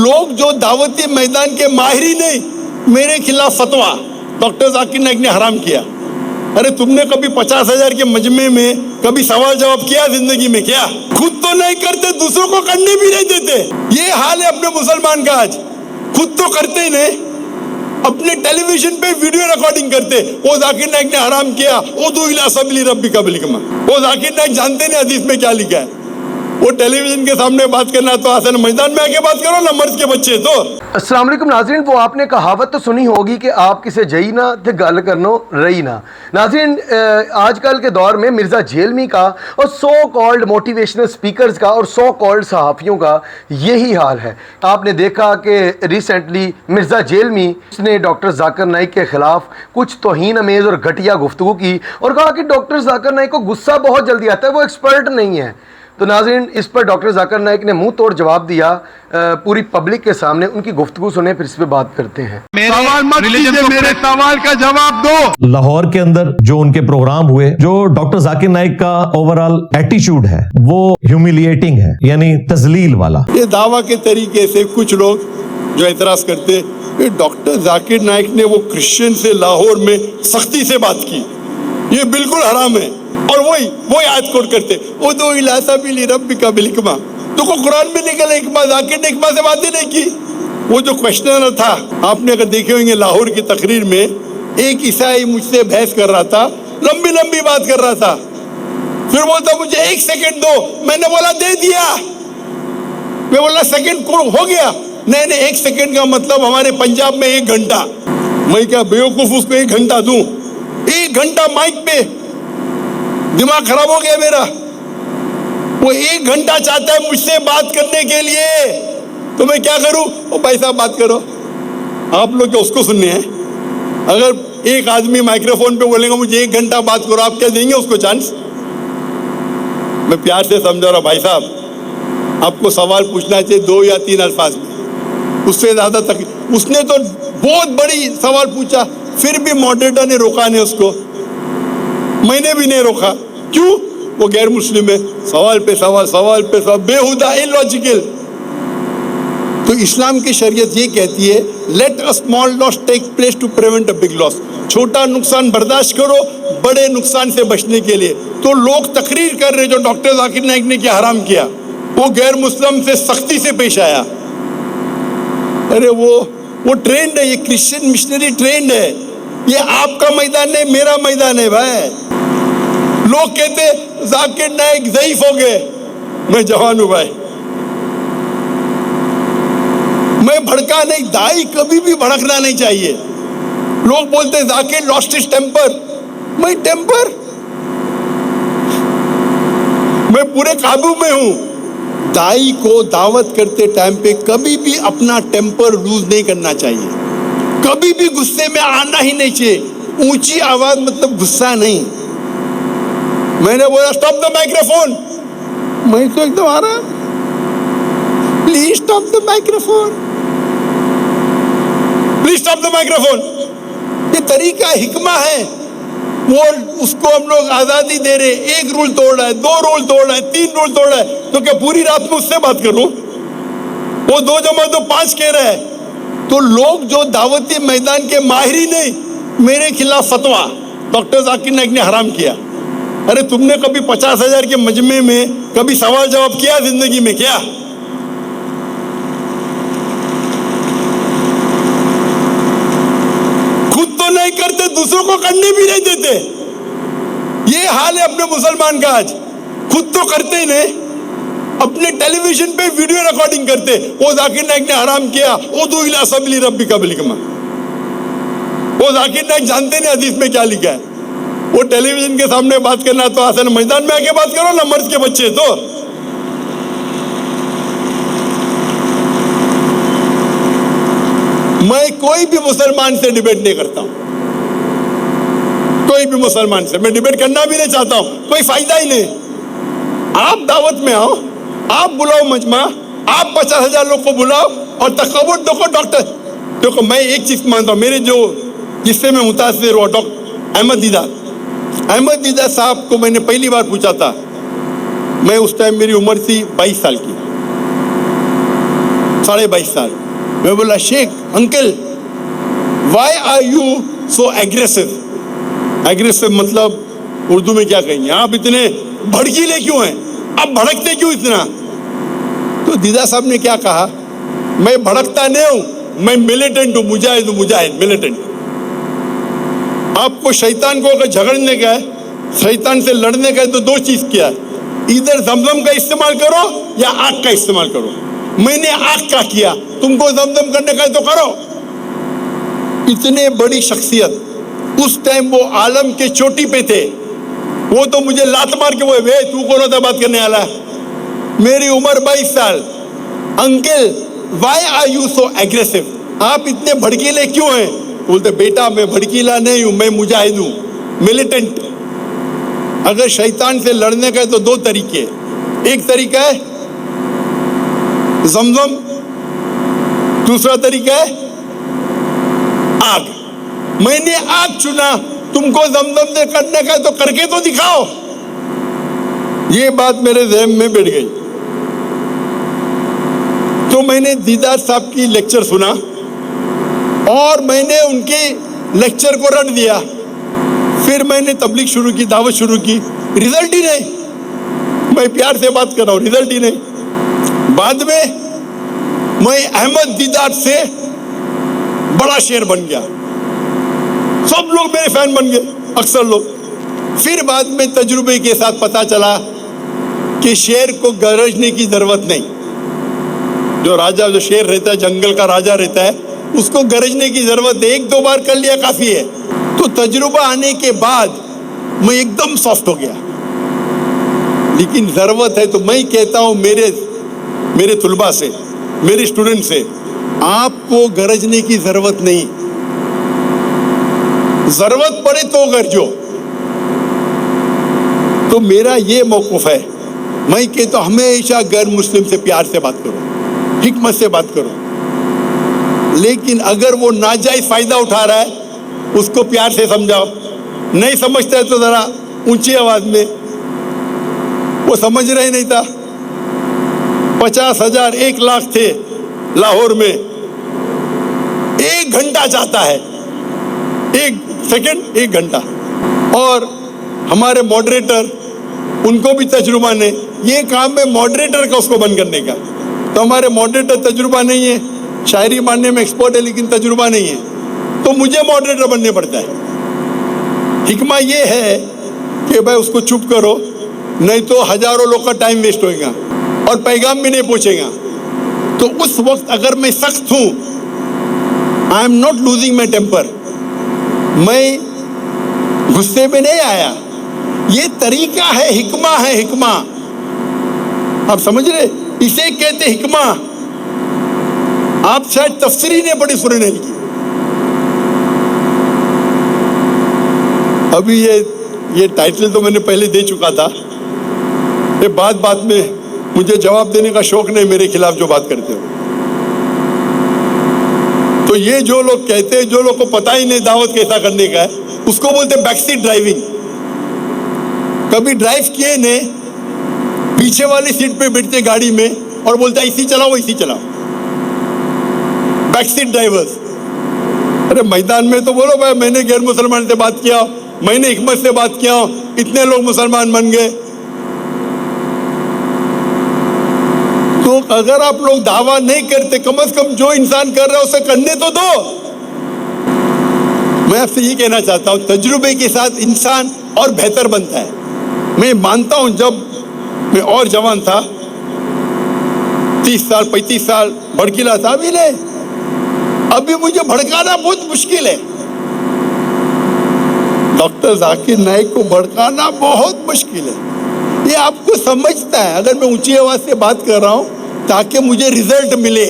लोग जो दावती मैदान के माहिर ही नहीं, मेरे खिलाफ फतवा डॉक्टर जाकिर नाइक ने हराम किया। अरे तुमने कभी 50,000 के मजमे में कभी सवाल जवाब किया जिंदगी में? क्या खुद तो नहीं करते, दूसरों को करने भी नहीं देते। ये हाल है अपने मुसलमान का आज। खुद तो करते ही नहीं, अपने टेलीविजन पे वीडियो रिकॉर्डिंग करते। वो जाकिर नाइक ने हराम किया, उदू इला सबीली रब्बिका बिल-हिकमा। वो जाकिर नाइक जानते नहीं हदीस में क्या लिखा है। वो टेलीविजन के सामने बात करना तो आसान, मैदान में आके बात करो ना, मर्द के बच्चे तो। अस्सलाम वालेकुम नाज़रीन, वो आपने कहावत तो सुनी होगी कि आप किसे जई ना ते गल करनो रही ना। नाज़रीन, आजकल के दौर में मिर्ज़ा जेलमी का और सो कॉल्ड मोटिवेशनल स्पीकर्स का और सो कॉल्ड सहाफ़ियों का यही हाल है। आपने देखा कि रिसेंटली मिर्ज़ा जेलमी ने डॉक्टर जाकिर नाइक के ख़िलाफ़ कुछ तौहीन अमेज़ और घटिया गुफ्तगू की और कहा कि डॉक्टर जाकिर नाइक को गुस्सा बहुत जल्दी आता है, वो एक्सपर्ट नहीं है। तो नाज़रीन, इस पर डॉक्टर जाकिर नाइक ने मुंह तोड़ जवाब दिया पूरी पब्लिक के सामने। उनकी गुफ्तगू सुने, फिर इस पे बात करते हैं। सवाल मत कीजिए, मेरे सवाल का जवाब दो। लाहौर के अंदर जो उनके प्रोग्राम हुए, जो डॉक्टर जाकिर नाइक का ओवरऑल एटीट्यूड है वो ह्यूमिलिएटिंग है, यानी तजलील वाला। ये दावा के तरीके से कुछ लोग जो एतराज करते कि डॉक्टर जाकिर नाइक ने वो क्रिश्चियन से लाहौर में सख्ती से बात की, ये बिल्कुल हराम है। और वही आयत कोट करते, उदू इला सबीली रब्बिका बिल-हिकमा। तो को कुरान में निकला हिकमा, जाकिर ने हिकमा से बातें नहीं की। वो जो क्वेश्चनर था, आपने अगर देखे होंगे लाहौर की तकरीर में, एक ईसाई मुझसे बहस कर रहा था, लंबी लंबी बात कर रहा था। फिर बोलता मुझे 1 सेकंड दो, मैंने बोला दे दिया। मैं बोला सेकंड हो गया, नहीं 1 सेकंड का मतलब हमारे पंजाब में 1 घंटा। मैं क्या बेवकूफ उसको 1 घंटा दूं? 1 घंटा माइक पे, दिमाग खराब हो गया मेरा। वो 1 घंटा चाहता है मुझसे बात करने के लिए, तो मैं क्या करूं? वो भाई साहब बात करो, आप लोग क्या उसको सुनने हैं? अगर एक आदमी माइक्रोफोन पे बोलेगा मुझे 1 घंटा बात करो, आप क्या देंगे उसको चांस? मैं प्यार से समझा रहा, भाई साहब आपको सवाल पूछना चाहिए 2 या 3 अल्फाज में, उससे ज्यादा तक। उसने तो बहुत बड़ी सवाल पूछा, फिर भी मॉडरेटर ने रोका नहीं उसको, मैंने भी नहीं रोका। क्यों? वो गैर मुस्लिम है, सवाल पे सवाल, सवाल पे सवाल, बेहुदा, इलॉजिकल। तो इस्लाम की शरीयत ये कहती है, let a small loss take place to prevent a big loss. छोटा नुकसान बर्दाश्त करो बड़े नुकसान से बचने के लिए। तो लोग तकरीर कर रहे जो डॉक्टर जाकिर नाइक ने क्या हराम किया, वो गैर मुस्लिम से सख्ती से पेश आया। अरे वो ट्रेंड है, ये क्रिश्चियन मिशनरी ट्रेंड है। ये आपका मैदान नहीं, मेरा मैदान है भाई। लोग कहते जाकिर नाइक ज़ईफ हो गए, मैं जवान हूं भाई, मैं भड़का नहीं। दाई कभी भी भड़कना नहीं चाहिए। लोग बोलते जाकिर लॉस्ट हिज टेम्पर, मैं टेम्पर, मैं पूरे काबू में हूं। दाई को दावत करते टाइम पे कभी भी अपना टेम्पर लूज नहीं करना चाहिए, कभी भी गुस्से में आना ही नहीं चाहिए। ऊंची आवाज मतलब गुस्सा नहीं। मैंने बोला स्टॉप द माइक्रोफोन, मैं तो एकदम आ रहा, please stop the microphone, please stop the microphone. ये तरीका हिकमा है। वो उसको हम लोग आजादी दे रहे, 1 रूल तोड़ रहा है, 2 रूल तोड़ रहा है, 3 रूल तोड़ रहा है, तो क्या पूरी रात में उससे बात करूं? वो 2 जमा 2 5 कह रहा है। तो लोग जो दावती मैदान के माहिर ही नहीं, मेरे खिलाफ फतवा डॉक्टर जाकिर नाइक ने हराम किया। अरे तुमने कभी 50,000 के मजमे में कभी सवाल जवाब किया जिंदगी में? क्या खुद तो नहीं करते, दूसरों को करने भी नहीं देते। ये हाल है अपने मुसलमान का आज। खुद तो करते ही नहीं, अपने टेलीविजन पे वीडियो रिकॉर्डिंग करते। वो जाकिर नाइक ने हराम किया, उदू इला सबीली रब्बिका बिल-हिकमा। वो जाकिर नाइक जानते नहीं हदीस में क्या लिखा है। वो टेलीविजन के सामने बात करना तो आसान, मैदान में आके बात करो ना, मर्द के बच्चे तो। मैं कोई भी मुसलमान से डिबेट नहीं करता हूं, कोई भी मुसलमान से मैं डिबेट करना भी नहीं चाहता हूं, कोई फायदा ही नहीं। आप दावत में आओ, आप बुलाओ मजमा, आप 50,000 लोग को बुलाओ और तकबूर देखो। डॉक्टर देखो, मैं एक चीज मानता हूँ, मेरे जो जिससे मैं मुतासिर हुआ, डॉक्टर अहमद दीदा साहब को मैंने पहली बार पूछा था। मैं उस टाइम मेरी उम्र थी 22 साल की, 22.5 साल। मैं बोला Sheikh uncle why are you so aggressive? Aggressive मतलब उर्दू में क्या कहेंगे, आप इतने भड़कीले क्यों हैं, आप भड़कते क्यों इतना? तो दीदा साहब ने क्या कहा, मैं भड़कता नहीं हूं, मैं मिलिटेंट हूं, मुजाहिद हूं, मुजाहिद मिलिटेंट। आपको शैतान को अगर झगड़ने का है, शैतान से लड़ने का है, तो दो चीज किया है, इधर जमजम का इस्तेमाल करो या आग का इस्तेमाल करो। मैंने आग का किया, तुमको जमजम करने का है तो करो। इतने बड़ी शख्सियत, उस टाइम वो आलम के चोटी पे थे, वो तो मुझे लात मार के वो तू कौन होता बात करने वाला? मेरी उम्र 22 साल। Uncle why are you so aggressive? आप इतने भड़कीले क्यों हैं? बोलते बेटा मैं भड़कीला नहीं हूं, मैं मुजाहिद हूं, मिलिटेंट। अगर शैतान से लड़ने का है तो दो तरीके, एक तरीका है जमजम, दूसरा तरीका है आग। मैंने आग चुना, तुमको जमजम से करने का है तो करके तो दिखाओ। ये बात मेरे ज़हन में बैठ गई। तो मैंने दीदार साहब की लेक्चर सुना और मैंने उनके लेक्चर को रट दिया। फिर मैंने तबलीग शुरू की, दावत शुरू की, रिजल्ट ही नहीं। मैं प्यार से बात कर रहा हूँ, रिजल्ट ही नहीं। बाद में मैं अहमद दीदार से बड़ा शेर बन गया, सब लोग मेरे फैन बन गए, अक्सर लोग। फिर बाद में तजुर्बे के साथ पता चला कि शेर को गरजने की जरूरत नहीं। जो राजा, जो शेर रहता है, जंगल का राजा रहता है, उसको गरजने की जरूरत है, एक दो बार कर लिया काफी है। तो तजुर्बा आने के बाद मैं एकदम सॉफ्ट हो गया। लेकिन जरूरत है तो मैं कहता हूं मेरे तुलबा से, मेरे स्टूडेंट से, आपको गरजने की जरूरत नहीं, जरूरत पड़े तो गरजो। तो मेरा ये मौक़िफ़ है, मैं कहता हूं हमेशा गैर मुस्लिम से प्यार से बात करो, हिकमत से बात करो। लेकिन अगर वो नाजायज फायदा उठा रहा है उसको प्यार से समझाओ। नहीं समझता है तो जरा ऊंची आवाज में, वो समझ रहे नहीं था। 50,000 1 लाख थे लाहौर में, 1 घंटा जाता है, 1 सेकंड 1 घंटा। और हमारे मॉडरेटर, उनको भी तजुर्बा नहीं, ये काम है मॉडरेटर का उसको बंद करने का। तो हमारे मॉडरेटर तजुर्बा नहीं है, शायरी मानने में एक्सपर्ट है लेकिन तजुर्बा नहीं है, तो मुझे मॉडरेटर बनने पड़ता है। हिकमा ये है कि भाई उसको चुप करो, नहीं तो हजारों लोग का टाइम वेस्ट होएगा और पैगाम भी नहीं पहुंचेगा। तो उस वक्त अगर मैं सख्त हूं, I am not losing my temper, मैं गुस्से में नहीं आया, ये तरीका है, हिकमा है, हिकमा। आप समझ रहे, इसे कहते हिकमा। आप शायद तफसीर ही नहीं पढ़ी सुनने की। अभी ये टाइटल तो मैंने पहले दे चुका था, ये बात में मुझे जवाब देने का शौक नहीं, मेरे खिलाफ जो बात करते हो। तो ये जो लोग कहते हैं, जो लोग को पता ही नहीं दावत कैसा करने का है, उसको बोलते हैं बैकसीट ड्राइविंग। कभी ड्राइव किए ने, पीछे वाली सीट पे बैठते गाड़ी में और बोलते इसी चलाओ इसी चलाओ, बैकसीट ड्राइवर्स। अरे मैदान में तो बोलो भाई मैंने गैर मुसलमान से बात किया, मैंने हिकमत से बात किया, इतने लोग मुसलमान बन गए। तो अगर आप लोग दावा नहीं करते, कम से कम जो इंसान कर रहा है उसे करने तो दो। मैं आपसे ये कहना चाहता हूं, तजुर्बे के साथ इंसान और बेहतर बनता है। मैं मानता हूं जब मैं और जवान था, 30 साल 35 साल भड़कीला था, अभी नहीं, अभी मुझे भड़काना बहुत मुश्किल है। डॉक्टर जाकिर नाइक को भड़काना बहुत मुश्किल है। ये आपको समझता है, अगर मैं ऊंची आवाज से बात कर रहा हूं ताकि मुझे रिजल्ट मिले,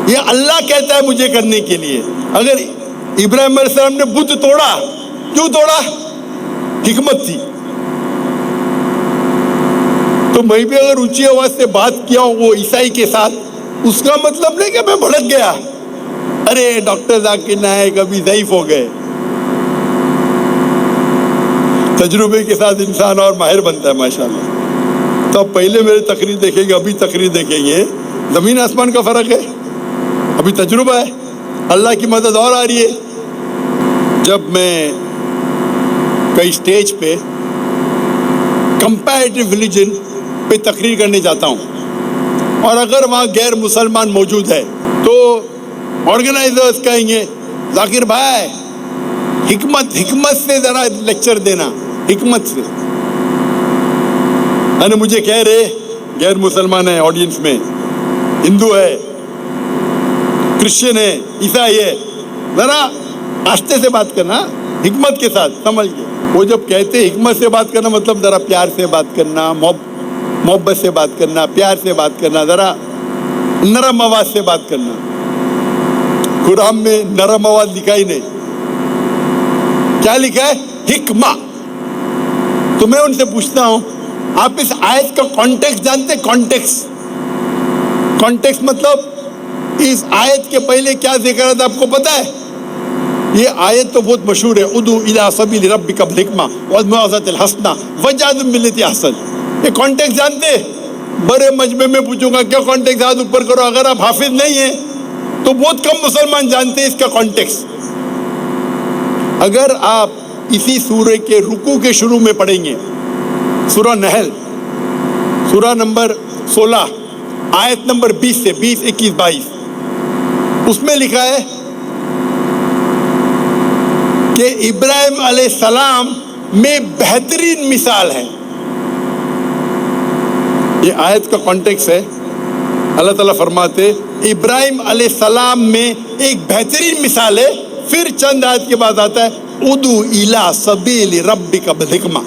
ये अल्लाह कहता है मुझे करने के लिए। अगर इब्राहिम अलैहिस्सलाम ने बुत तोड़ा, क्यों तोड़ा? हिकमत थी। तो मैं भी अगर ऊंची आवाज से बात किया हूं वो ईसाई के साथ, उसका मतलब नहीं कि मैं भड़क गया, अरे डॉक्टर जाकिर नाइक अभी ज़ईफ हो गए। तजुर्बे के साथ इंसान और माहिर बनता है माशाल्लाह। तो अब पहले मेरे तकरीर देखेंगे, अभी तकरीर देखेंगे, زمین آسمان کا فرق ہے. ابھی تجربہ ہے, اللہ کی مدد اور آ رہی ہے. جب میں کئی اسٹیج پہ کمپیریٹیو ریلیجن پہ تقریر کرنے جاتا ہوں اور اگر وہاں غیر مسلمان موجود ہے تو آرگنائزرز کہیں گے ذاکر بھائی حکمت سے ذرا لیکچر دینا, حکمت سے. یعنی مجھے کہہ رہے غیر مسلمان ہے آڈینس میں, ہندو ہے, کرسچن ہے, عیسائی ہے, ذرا آستے سے بات کرنا, حکمت کے ساتھ, سمجھ گئے. وہ جب کہتے حکمت سے بات کرنا مطلب ذرا پیار سے بات کرنا, محبت سے بات کرنا, پیار سے بات کرنا, ذرا نرم آواز سے بات کرنا. قرآن میں نرم آواز لکھا ہی نہیں, کیا لکھا ہے؟ حکمہ. تو میں ان سے پوچھتا ہوں آپ اس آیت کا کانٹیکس جانتے؟ کانٹیکس مطلب اس آیت کے پہلے کیا ذکر تھا آپ کو پتا ہے؟ یہ آیت تو بہت مشہور ہے, ادعو الی سبیل ربک بالحکمہ والموعظۃ الحسنہ وجادل باللتی احسن. یہ کانٹیکس جانتے؟ بڑے مجمع میں پوچھوں گا کیا کانٹیکس, ہاتھ اوپر کرو. اگر آپ حافظ نہیں ہیں تو بہت کم مسلمان جانتے ہیں اس کا کانٹیکس. اگر آپ اسی سورہ کے رکوع کے شروع میں پڑھیں گے, سورہ نحل سورہ نمبر 16 آیت نمبر 20 سے 20, 21, 22, اس میں لکھا ہے کہ ابراہیم علیہ السلام میں بہترین مثال ہے. یہ آیت کا کانٹیکس ہے. اللہ تعالیٰ فرماتے ابراہیم علیہ السلام میں ایک بہترین مثال ہے. پھر چند آیت کے بعد آتا ہے ادعو الی سبیل ربک بالحکمہ.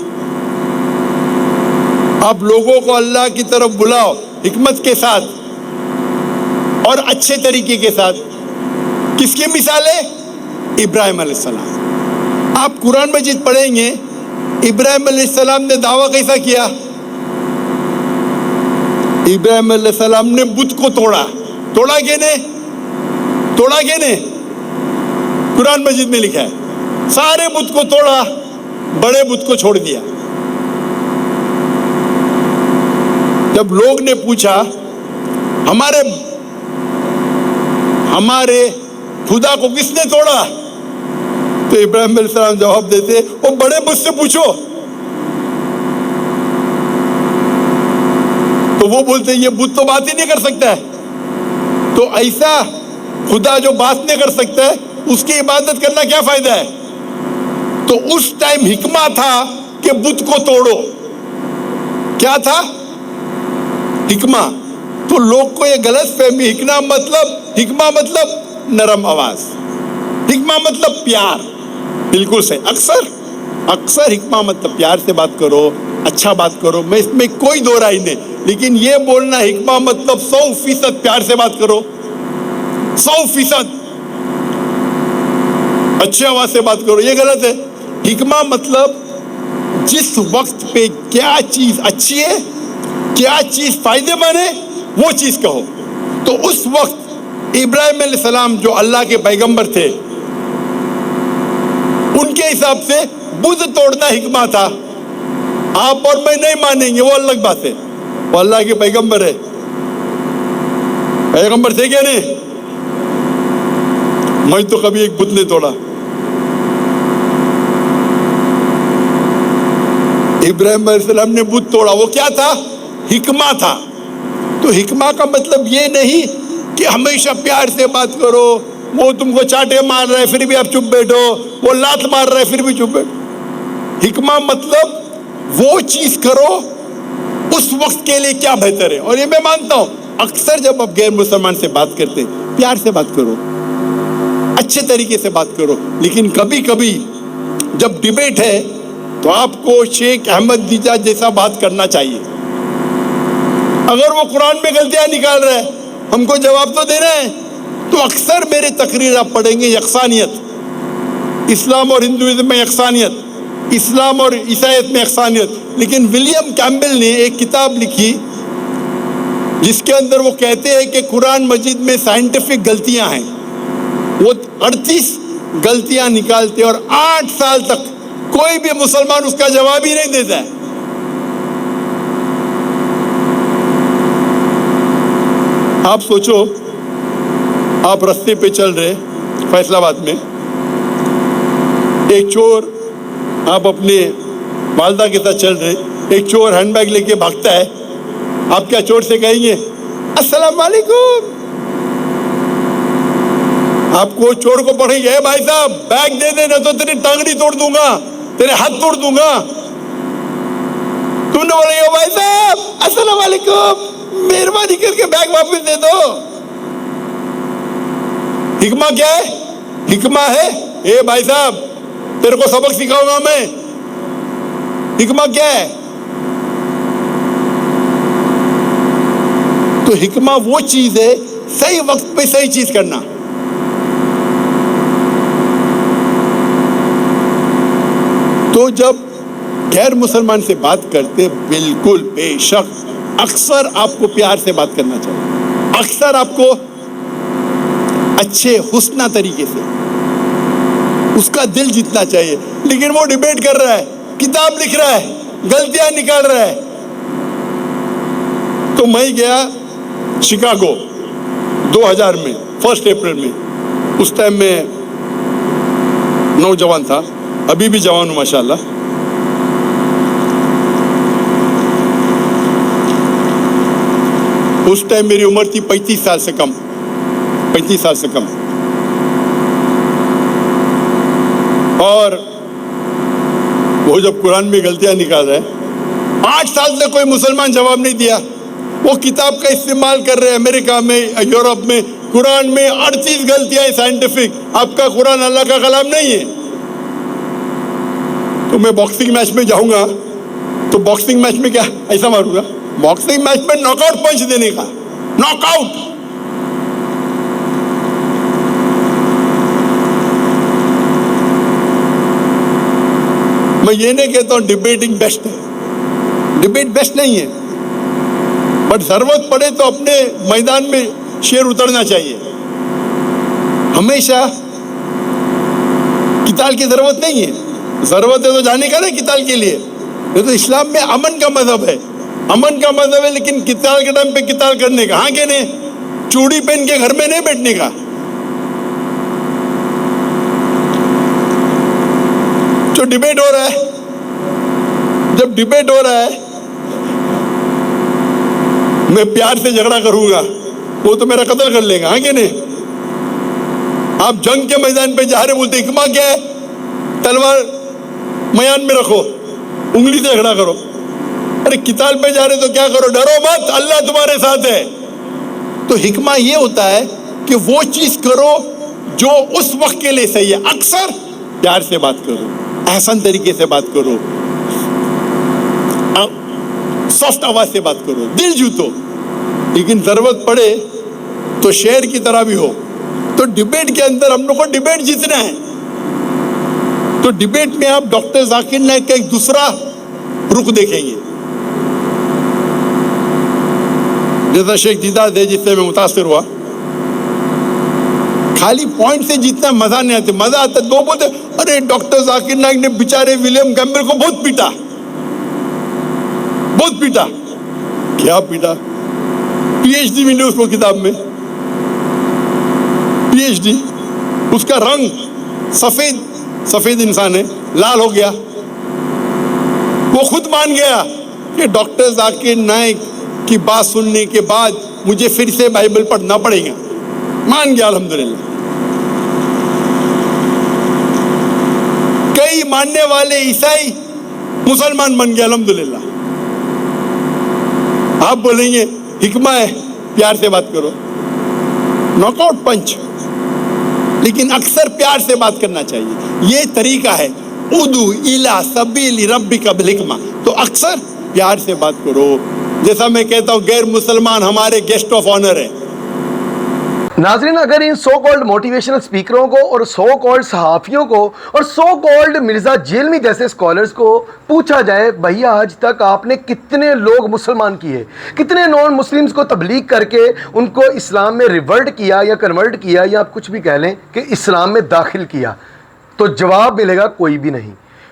آپ لوگوں کو اللہ کی طرف بلاؤ حکمت کے ساتھ اور اچھے طریقے کے ساتھ. کس کی مثال ہے؟ ابراہیم علیہ السلام. آپ قرآن مجید پڑھیں گے ابراہیم علیہ السلام نے دعویٰ کیسا کیا؟ ابراہیم علیہ السلام نے بت کو توڑا کہ نہیں؟ قرآن مجید میں لکھا ہے سارے بت کو توڑا, بڑے بت کو چھوڑ دیا. جب لوگ نے پوچھا ہمارے خدا کو کس نے توڑا, تو ابراہیم علیہ السلام جواب دیتے وہ بڑے بت سے پوچھو. تو وہ بولتے یہ بت تو بات ہی نہیں کر سکتا ہے. تو ایسا خدا جو بات نہیں کر سکتا ہے اس کی عبادت کرنا کیا فائدہ ہے؟ تو اس ٹائم حکمہ تھا کہ بت کو توڑو. کیا تھا؟ حکمہ. تو لوگ کو یہ غلط فہمی, حکمہ مطلب نرم آواز, حکمہ مطلب پیار. بالکل صحیح. اکثر حکمہ مطلب پیار سے بات کرو, اچھا بات کرو, میں اس میں کوئی دو رائے نہیں. لیکن یہ بولنا حکمہ مطلب 100% پیار سے بات کرو, 100% اچھی آواز سے بات کرو, یہ غلط ہے. حکمہ مطلب جس وقت پہ کیا چیز اچھی ہے, کیا چیز فائدے مند ہے, وہ چیز کہو. تو اس وقت ابراہیم علیہ السلام جو اللہ کے پیغمبر تھے, ان کے حساب سے بت توڑنا حکمہ تھا. آپ اور میں نہیں مانیں گے, وہ الگ بات ہے. وہ اللہ کے پیغمبر ہے. پیغمبر تھے کیا نہیں؟ میں تو کبھی ایک بت نہیں توڑا. ابراہیم علیہ السلام نے بت توڑا, وہ کیا تھا؟ حکمہ تھا. تو حکمہ کا مطلب یہ نہیں کہ ہمیشہ پیار سے بات کرو. وہ تم کو چاٹے مار رہا ہے پھر بھی آپ چپ بیٹھو, وہ لات مار رہا ہے پھر بھی چپ بیٹھو. حکمہ مطلب وہ چیز کرو اس وقت کے لیے کیا بہتر ہے. اور یہ میں مانتا ہوں اکثر جب آپ غیر مسلمان سے بات کرتے پیار سے بات کرو, اچھے طریقے سے بات کرو. لیکن کبھی کبھی جب ڈیبیٹ ہے تو آپ کو شیخ احمد دیجا جیسا بات کرنا چاہیے. اگر وہ قرآن میں غلطیاں نکال رہے ہیں, ہم کو جواب تو دینا ہے. تو اکثر میرے تقریر آپ پڑھیں گے یکسانیت, اسلام اور ہندوازم میں یکسانیت, اسلام اور عیسائیت میں یکسانیت. لیکن ولیم کیمبل نے ایک کتاب لکھی جس کے اندر وہ کہتے ہیں کہ قرآن مجید میں سائنٹیفک غلطیاں ہیں. وہ 38 غلطیاں نکالتے اور 8 سال تک کوئی بھی مسلمان اس کا جواب ہی نہیں دیتا ہے. आप सोचो, आप रास्ते पे चल रहे फैसलाबाद में, एक चोर, आप अपने वालदा के साथ चल रहे, एक चोर हैंडबैग लेके भागता है, आप क्या चोर से कहेंगे अस्सलाम वालेकुम? आपको चोर को पढ़ेंगे, ए भाई साहब बैग दे देना तो तेरी टांगड़ी तोड़ दूंगा, तेरे हाथ तोड़ दूंगा। तुमने बोलेगा भाई साहब अस्सलाम वालेकुम, मेहरबानी करके बैग वापस दे दो। हिकमा क्या है? हिकमा है, ए भाई साहब तेरे को सबक सिखाऊंगा मैं। हिकमा क्या है? तो हिकमा वो चीज है सही वक्त पे सही चीज करना। तो जब गैर मुसलमान से बात करते, बिल्कुल बेशक अक्सर आपको प्यार से बात करना चाहिए, अक्सर आपको अच्छे हुस्ना तरीके से उसका दिल जीतना चाहिए। लेकिन वो डिबेट कर रहा है, किताब लिख रहा है, गलतियां निकाल रहा है। तो मैं गया शिकागो 2000 में, 1 अप्रैल में। उस टाइम में नौजवान था, अभी भी जवान हूं माशाल्लाह। उस टाइम मेरी उम्र थी 35 साल से कम, 35 साल से कम। और वो जब कुरान में गलतियां निकाल रहे हैं, 8 साल से कोई मुसलमान जवाब नहीं दिया। वो किताब का इस्तेमाल कर रहे हैं अमेरिका में, यूरोप में, कुरान में 38 गलतियां साइंटिफिक। आपका कुरान अल्लाह का कलाम नहीं है। तो मैं बॉक्सिंग मैच में जाऊंगा तो बॉक्सिंग मैच में क्या ऐसा मारूंगा? बॉक्सिंग मैच में नॉकआउट पंच देने का, नॉकआउट। मैं ये नहीं कहता हूं डिबेटिंग बेस्ट है, डिबेट बेस्ट नहीं है, बट जरूरत पड़े तो अपने मैदान में शेर उतरना चाहिए। हमेशा किताल की जरूरत नहीं है, जरूरत है तो जाने का ना किताल के लिए। ये तो इस्लाम में अमन का मजहब है, अमन का मजहब है, लेकिन किताल के टाइम पे किताल करने का, हाँ के नहीं, चूड़ी पहन के घर में नहीं बैठने का। जो डिबेट हो रहा है, जब डिबेट हो रहा है, मैं प्यार से झगड़ा करूंगा, वो तो मेरा कत्ल कर लेगा, हाँ के नहीं। आप जंग के मैदान पे जा रहे, बोलते हिकमा क्या है? तलवार मैदान में रखो, उंगली से झगड़ा करो। अरे किताल पे जा रहे तो क्या करो? डरो मत, अल्लाह तुम्हारे साथ है। तो हिकमा ये होता है कि वो चीज करो जो उस वक्त के लिए सही है। अक्सर प्यार से बात करो, एहसन तरीके से बात करो, सॉफ्ट आवाज से बात करो, दिल जीतो। लेकिन जरूरत पड़े तो शेर की तरह भी हो। तो डिबेट के अंदर हम लोग को डिबेट जीतना है। तो डिबेट में आप डॉक्टर जाकिर नाइक का एक दूसरा रुख देखेंगे। जैसा शेख दीदार है, जिससे मैं मुतासिर हुआ, खाली पॉइंट से जीतना मजा नहीं आता। मजा आता दो बोलते, अरे डॉक्टर जाकिर नाइक ने बेचारे विलियम कैम्पबेल को बहुत पीटा, बहुत पीटा। क्या पीटा? पीएचडी मिली उसको किताब में, पीएचडी। उसका रंग सफेद, सफेद इंसान है, लाल हो गया। वो खुद मान गया कि डॉक्टर जाकिर नाइक की बात सुनने के बाद मुझे फिर से बाइबल पढ़ना पड़ेगा। मान गया अल्हम्दुलिल्लाह। कई मानने वाले ईसाई मुसलमान बन गए अल्हम्दुलिल्लाह। आप बोलेंगे हिकमा है, प्यार से बात करो, नॉकआउट पंच। लेकिन अक्सर प्यार से बात करना चाहिए, ये तरीका है। उदू इला सबील रब्बिका बिल हिकमा। तो अक्सर प्यार से बात करो। जैसा मैं कहता हूं, गैर मुसलमान हमारे गेस्ट ऑफ ऑनर है। नाज़रीन, अगर इन सो कॉल्ड मोटिवेशनल स्पीकरों को और सो कॉल्ड सहाफ़ियों को और सो कॉल्ड मिर्ज़ा जेलमी जैसे स्कॉलर्स को पूछा जाए, भैया आज तक आपने कितने लोग मुसलमान किए, कितने नॉन मुस्लिम्स को तबलीग करके उनको इस्लाम में रिवर्ट किया या कन्वर्ट किया या आप कुछ भी कह लें कि इस्लाम में दाखिल किया, तो जवाब मिलेगा कोई भी नहीं।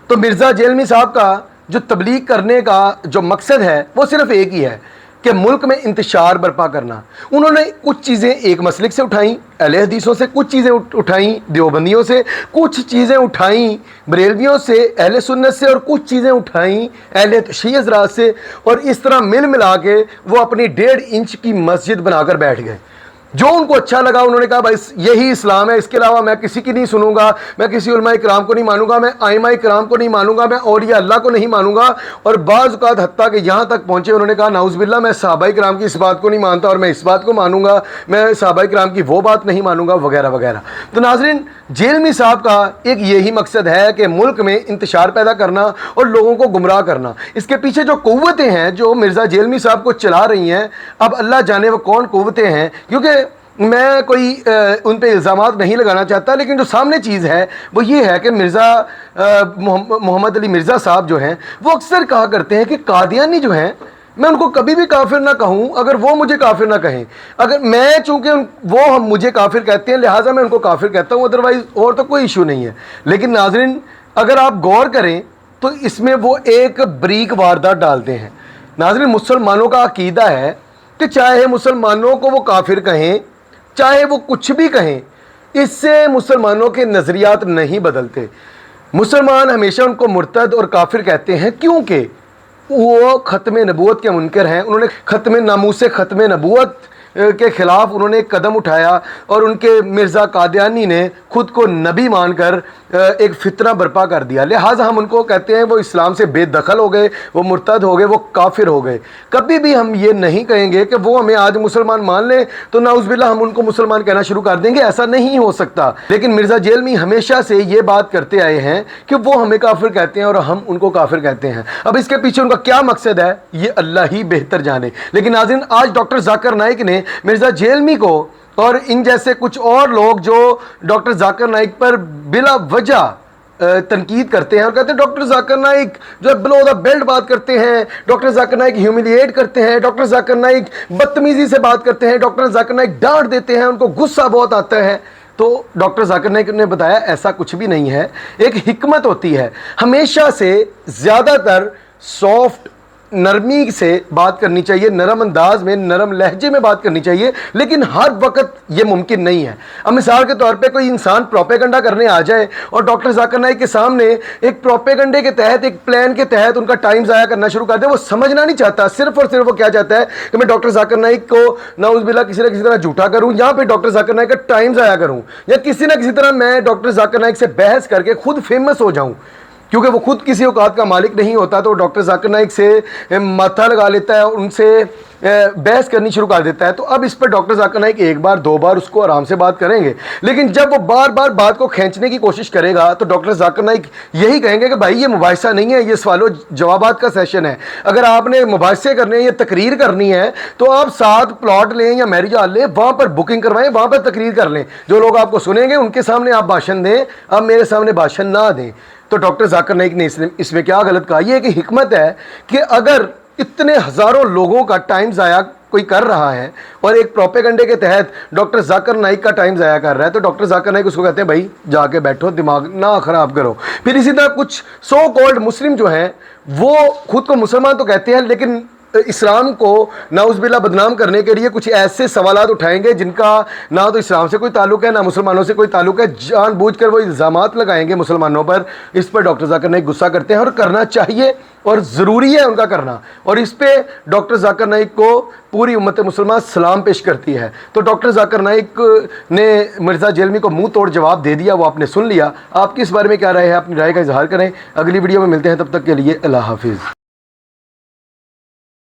तो मिर्ज़ा जेलमी साहब का जो तबलीग करने का जो मकसद है वो सिर्फ एक ही है کہ ملک میں انتشار برپا کرنا. انہوں نے کچھ چیزیں ایک مسلک سے اٹھائیں, اہل حدیثوں سے, کچھ چیزیں اٹھائیں دیوبندیوں سے, کچھ چیزیں اٹھائیں بریلویوں سے, اہل سنت سے, اور کچھ چیزیں اٹھائیں اہل شیعہ حضرات سے, اور اس طرح ملا کے وہ اپنی 1.5 انچ کی مسجد بنا کر بیٹھ گئے. جو ان کو اچھا لگا انہوں نے کہا بھائی یہی اسلام ہے, اس کے علاوہ میں کسی کی نہیں سنوں گا, میں کسی علماء کرام کو نہیں مانوں گا, میں ائمہ کرام کو نہیں مانوں گا, میں اولیاء اللہ کو نہیں مانوں گا. اور بعض اوقات حتیٰ کہ یہاں تک پہنچے انہوں نے کہا نعوذ باللہ میں صحابہ کرام کی اس بات کو نہیں مانتا اور میں اس بات کو مانوں گا, میں صحابہ کرام کی وہ بات نہیں مانوں گا, وغیرہ وغیرہ. تو ناظرین, جیلمی صاحب کا ایک یہی مقصد ہے کہ ملک میں انتشار پیدا کرنا اور لوگوں کو گمراہ کرنا. اس کے پیچھے جو قوتیں ہیں جو مرزا جیلمی صاحب کو چلا رہی ہیں, اب اللہ جانے وہ کون قوتیں ہیں, کیونکہ میں کوئی ان پہ الزامات نہیں لگانا چاہتا, لیکن جو سامنے چیز ہے وہ یہ ہے کہ مرزا محمد علی مرزا صاحب جو ہیں وہ اکثر کہا کرتے ہیں کہ قادیانی جو ہیں میں ان کو کبھی بھی کافر نہ کہوں اگر وہ مجھے کافر نہ کہیں, اگر میں چونکہ وہ مجھے کافر کہتے ہیں لہٰذا میں ان کو کافر کہتا ہوں, ادروائز اور تو کوئی ایشو نہیں ہے. لیکن ناظرین اگر آپ غور کریں تو اس میں وہ ایک بریک واردات ڈالتے ہیں. ناظرین, مسلمانوں کا عقیدہ ہے کہ چاہے مسلمانوں کو وہ کافر کہیں چاہے وہ کچھ بھی کہیں, اس سے مسلمانوں کے نظریات نہیں بدلتے. مسلمان ہمیشہ ان کو مرتد اور کافر کہتے ہیں کیونکہ وہ ختم نبوت کے منکر ہیں. انہوں نے ناموس ختم نبوت کے خلاف انہوں نے ایک قدم اٹھایا اور ان کے مرزا قادیانی نے خود کو نبی مان کر ایک فتنہ برپا کر دیا. لہٰذا ہم ان کو کہتے ہیں وہ اسلام سے بے دخل ہو گئے, وہ مرتد ہو گئے, وہ کافر ہو گئے. کبھی بھی ہم یہ نہیں کہیں گے کہ وہ ہمیں آج مسلمان مان لیں تو نعوذ باللہ ہم ان کو مسلمان کہنا شروع کر دیں گے, ایسا نہیں ہو سکتا. لیکن مرزا جیلمی ہمیشہ سے یہ بات کرتے آئے ہیں کہ وہ ہمیں کافر کہتے ہیں اور ہم ان کو کافر کہتے ہیں. اب اس کے پیچھے ان کا کیا مقصد ہے یہ اللہ ہی بہتر جانے. لیکن ناظرین, آج ڈاکٹر ذاکر نائک نے مرزا جیلمی کو اور ان جیسے کچھ اور لوگ جو ڈاکٹر ذاکر نائک پر بلا وجہ تنقید کرتے ہیں اور کہتے ہیں ڈاکٹر ذاکر نائک جو بلو دا بیلٹ بات کرتے ہیں, ڈاکٹر ذاکر نائک ہیوملیٹ کرتے ہیں, ڈاکٹر ذاکر نائک بدتمیزی سے بات کرتے ہیں, ڈاکٹر ذاکر نائک ڈانٹ دیتے ہیں, ان کو غصہ بہت آتا ہے. تو ڈاکٹر ذاکر نائک نے بتایا ایسا کچھ بھی نہیں ہے, ایک حکمت ہوتی ہے. ہمیشہ سے زیادہ تر سافٹ نرمی سے بات کرنی چاہیے, نرم انداز میں, نرم لہجے میں بات کرنی چاہیے, لیکن ہر وقت یہ ممکن نہیں ہے. اب مثال کے طور پہ کوئی انسان پروپیگنڈا کرنے آ جائے اور ڈاکٹر ذاکر نائک کے سامنے ایک پروپیگنڈے کے تحت, ایک پلان کے تحت ان کا ٹائم ضائع کرنا شروع کر دے, وہ سمجھنا نہیں چاہتا, صرف اور صرف وہ کیا چاہتا ہے کہ میں ڈاکٹر ذاکر نائک کو نعوذ باللہ کسی نہ کسی طرح جھوٹا کروں, یہاں پہ ڈاکٹر ذاکر نائک کا ٹائم ضائع کروں, یا کسی نہ کسی طرح میں ڈاکٹر ذاکر نائک سے بحث کر کے خود فیمس ہو جاؤں. کیونکہ وہ خود کسی اوقات کا مالک نہیں ہوتا تو ڈاکٹر ذاکر نائک سے ماتھا لگا لیتا ہے اور ان سے بحث کرنی شروع کر دیتا ہے. تو اب اس پر ڈاکٹر ذاکر نائک ایک بار دو بار اس کو آرام سے بات کریں گے, لیکن جب وہ بار بار بات کو کھینچنے کی کوشش کرے گا تو ڈاکٹر ذاکر نائک یہی کہیں گے کہ بھائی یہ مباحثہ نہیں ہے, یہ سوال و جوابات کا سیشن ہے. اگر آپ نے مباحثے کرنے ہیں یا تقریر کرنی ہے تو آپ ساتھ پلاٹ لیں یا میرج ہال لیں, وہاں پر بکنگ کروائیں, وہاں پر تقریر کر لیں. جو لوگ آپ کو سنیں گے ان کے سامنے آپ بھاشن دیں, آپ میرے سامنے بھاشن نہ دیں. تو ڈاکٹر ذاکر نائک نے اس میں کیا غلط کہا, یہ کہ حکمت ہے کہ اگر اتنے ہزاروں لوگوں کا ٹائم ضائع کوئی کر رہا ہے اور ایک پروپیگنڈے کے تحت ڈاکٹر ذاکر نائک کا ٹائم ضائع کر رہا ہے, تو ڈاکٹر ذاکر نائک اس کو کہتے ہیں بھائی جا کے بیٹھو, دماغ نہ خراب کرو. پھر اسی طرح کچھ سو کالڈ مسلم جو ہیں وہ خود کو مسلمان تو کہتے ہیں لیکن اسلام کو نعوذ باللہ بدنام کرنے کے لیے کچھ ایسے سوالات اٹھائیں گے جن کا نہ تو اسلام سے کوئی تعلق ہے نہ مسلمانوں سے کوئی تعلق ہے, جان بوجھ کر وہ الزامات لگائیں گے مسلمانوں پر. اس پر ڈاکٹر ذاکر نائک غصہ کرتے ہیں اور کرنا چاہیے اور ضروری ہے ان کا کرنا, اور اس پہ ڈاکٹر ذاکر نائک کو پوری امت مسلمہ سلام پیش کرتی ہے. تو ڈاکٹر ذاکر نائک نے مرزا جیلمی کو منہ توڑ جواب دے دیا, وہ آپ نے سن لیا. آپ کی اس بارے میں کیا رائے ہے, اپنی رائے کا اظہار کریں. اگلی ویڈیو میں ملتے ہیں, تب تک کے لیے اللہ حافظ.